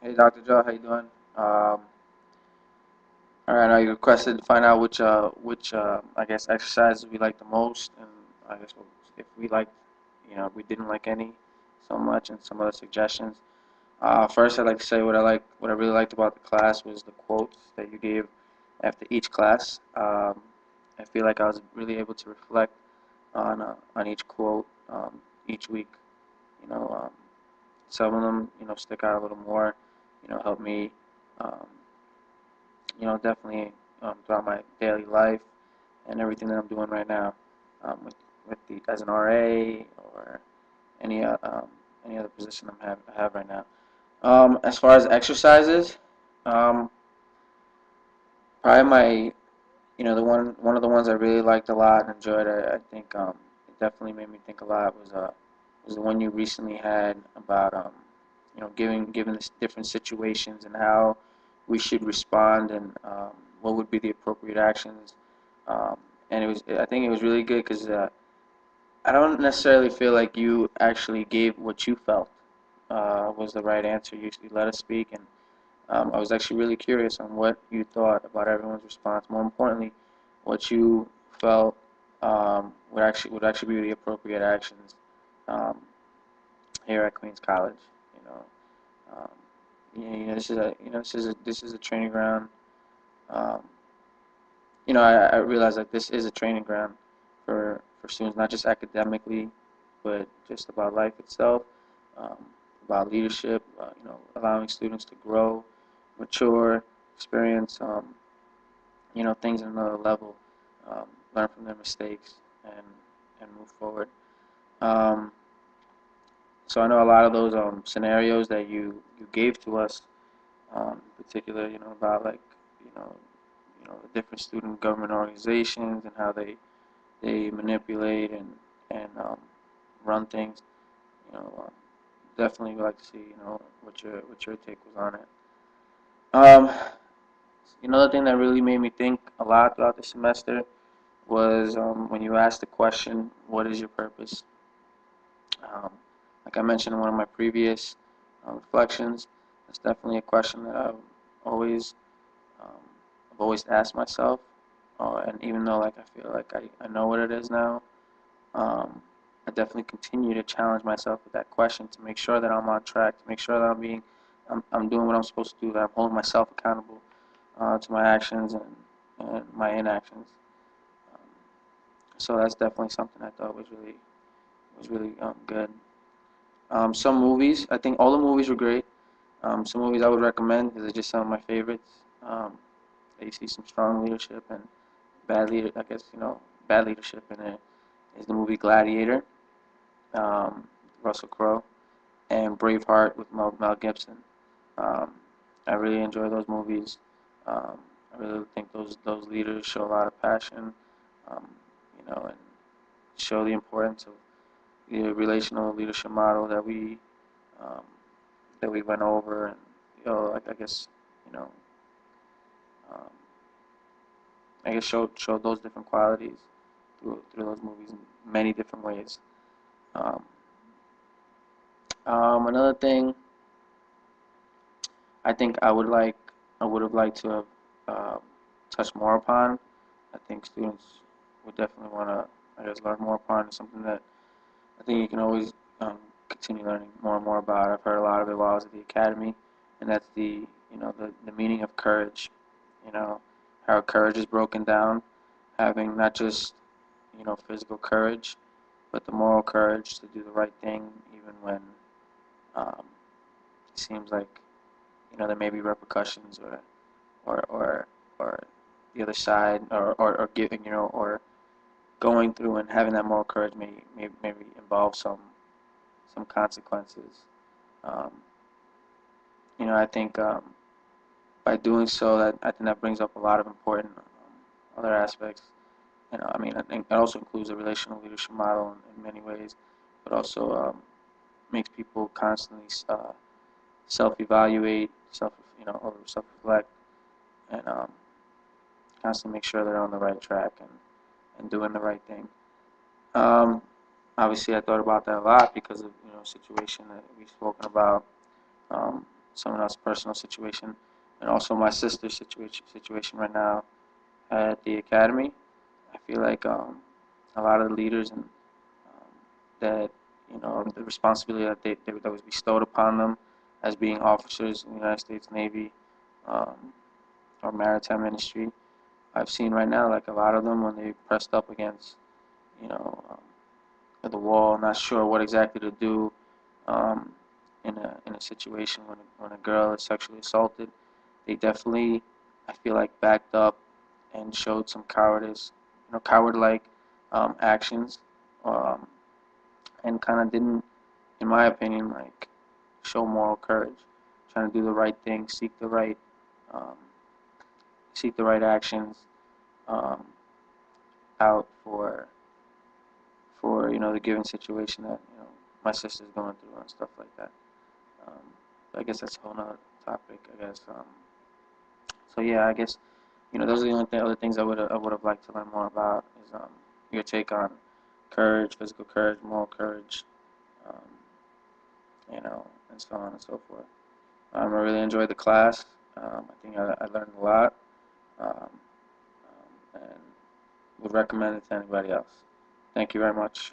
Hey, Dr. Joe, how you doing? All right, you requested to find out which I guess exercises we like the most, and I guess if we like, if we didn't like any so much, and some other suggestions. First, I'd like to say what I really liked about the class was the quotes that you gave after each class. I feel like I was really able to reflect on each quote each week. You know, some of them stick out a little more. Help me. Um, Definitely throughout my daily life and everything that I'm doing right now, with the as an RA or any uh, um, any other position I have right now. As far as exercises, um, probably the one of the ones I really liked a lot and enjoyed. I think it definitely made me think a lot was the one you recently had about given the different situations and how we should respond and what would be the appropriate actions. Um, and I think it was really good because I don't necessarily feel like you actually gave what you felt was the right answer. You let us speak, and I was actually really curious on what you thought about everyone's response. More importantly, what you felt would actually be the appropriate actions um, here at Queens College. You know, um, this is a training ground. Um, I realize that this is a training ground for students, not just academically, but just about life itself, um, about leadership. Allowing students to grow, mature, experience, things at another level, learn from their mistakes, and move forward. Um, so I know a lot of those scenarios that you gave to us, in particular, about like, you know, the different student government organizations and how they manipulate and run things. You know, definitely would like to see what your take was on it. Another thing that really made me think a lot throughout the semester was when you asked the question, "What is your purpose?" Um, like I mentioned in one of my previous reflections, that's definitely a question that always um, I've always asked myself, and even though like I feel like I know what it is now, um, I definitely continue to challenge myself with that question to make sure that I'm on track, to make sure that I'm doing what I'm supposed to do, that I'm holding myself accountable to my actions and my inactions. Um, so that's definitely something I thought was really good. Some movies, I think all the movies were great. Some movies I would recommend. These are just some of my favorites. Um, that you see some strong leadership and I guess bad leadership in it is the movie Gladiator, um, Russell Crowe, and Braveheart with Mel Gibson. Um, I really enjoy those movies. Um, I really think those leaders show a lot of passion, um, and show the importance of the relational leadership model um, that we went over, and like you know, um, I guess showed those different qualities through those movies in many different ways. Um, Another thing I think I would have liked to have um, touched more upon. I think students would definitely want to, I guess, learn more upon. It's something that I think you can always continue learning more and more about. I've heard a lot of it while I was at the academy, and that's the meaning of courage. You know, how courage is broken down, having not just physical courage, but the moral courage to do the right thing, even when um, it seems like there may be repercussions or the other side or giving or going through and having that moral courage may maybe involve some consequences. Um, I think by doing so, that I think that brings up a lot of important other aspects. I mean, I think that also includes a relational leadership model in many ways, but also makes people constantly self-evaluate, or self-reflect, and constantly make sure they're on the right track and doing the right thing. Um, Obviously, I thought about that a lot because of situation that we've spoken about. Um, someone else's personal situation, and also my sister's situation right now at the academy. I feel like a lot of the leaders and that the responsibility that was bestowed upon them as being officers in the United States Navy um, or maritime industry. I've seen right now like a lot of them when they pressed up against you know the wall, not sure what exactly to do um, in a situation when a girl is sexually assaulted. They definitely, I feel like, backed up and showed some cowardice, coward-like actions, um, and kind of didn't, in my opinion, like show moral courage, trying to do the right thing, um, seek the right actions um, out for the given situation that my sister's going through and stuff like that. Um, I guess that's a whole nother topic. I guess. So yeah, I guess those are the only other things I would have liked to learn more about is your take on courage, physical courage, moral courage, um, and so on and so forth. I really enjoyed the class. I think I learned a lot, and would recommend it to anybody else. Thank you very much.